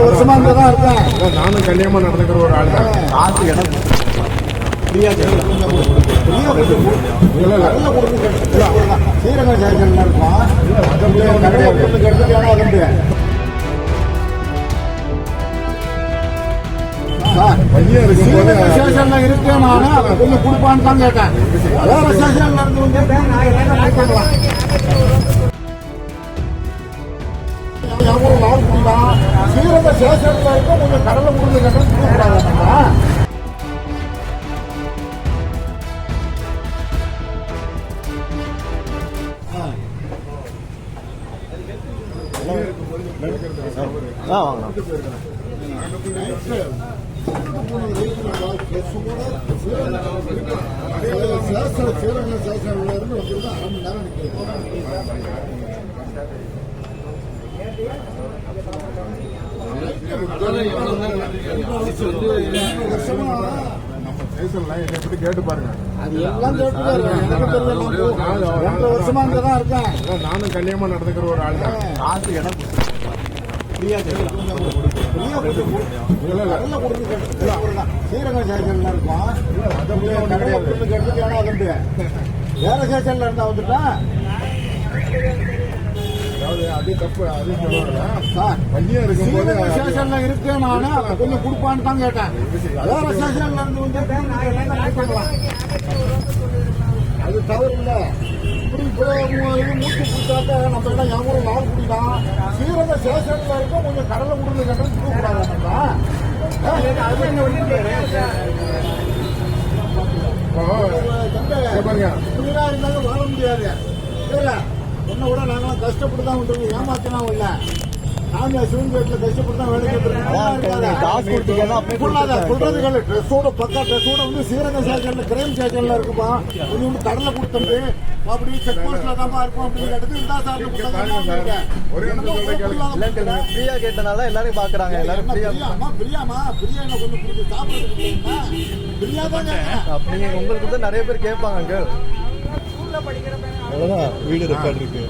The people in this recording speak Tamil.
வருஷமா தான் இருக்கேன். நானும் கல்யாணமா நடந்துக்கிற ஒரு ஆள் தான். காசு இடம் சீரக சேஷன்ல இருக்கும். ஸ்டேஷன்ல இருக்கேன். நானும் கொஞ்சம் கொடுப்பான்னு தான் கேட்டேன். வேற ஸ்டேஷன்ல இருந்து சீரக ஸ்டேஷன்ல இருக்க கொஞ்சம் கடலை முடிஞ்ச கேட்டா கேட்டு பாருங்க. வருஷமா தான் இருக்கேன். நானும் கல்யாணமா நடந்துக்கிற ஒரு ஆள் தான். காசு இடம் சீரக சேஷன்ல இருக்கும். வேற சேஷன்ல இருந்தா வந்துட்டா அது தப்பு. அது ஸ்டேஷன்ல இருக்கேன். நானும் கொஞ்சம் கொடுப்பான்னு தான் கேட்டேன். வேற ஸ்டேஷன்ல இருந்து அது தவறு இல்ல. மூச்சு கொடுத்தாக்க நம்ம எல்லாம் யாரும் நாள் குடிக்கலாம். சீரக ஸ்டேஷன்ல இருக்க கொஞ்சம் கடலை முடிஞ்ச கேட்டது கூடாது. இருந்தாலும் வாழ முடியாது. என்ன விட நாங்களாம் கஷ்டப்பட்டு தான் விட்டுருக்கோம். ஏமாத்தலாம் இல்ல. நாங்க சிவன் வீட்டுல கஷ்டப்பட்டு தான் வேலை சொல்றது. ட்ரெஸ்ஸோட பக்கா ட்ரெஸ்ஸோட வந்து சீரக ஸ்டேஷன்ல கிரைம் ஸ்டேஷன்ல இருக்குப்பா. கொஞ்சம் கடலை கொடுத்துட்டு அப்படி செக் போஸ்ட்ல தான் இருக்கும். அப்படின்னு எடுத்து இந்த சார் ஃப்ரீயா கேட்டனால எல்லாரும் பாக்குறாங்க. எல்லாரும் பிரியாமா பிரியா என்ன கொஞ்சம் பிடிச்சி சாப்பிடுறது பிரியா தான். நீங்க உங்களுக்கு தான் நிறைய பேர் கேட்பாங்க. வீடு ரெக்கார்ட் இருக்கு.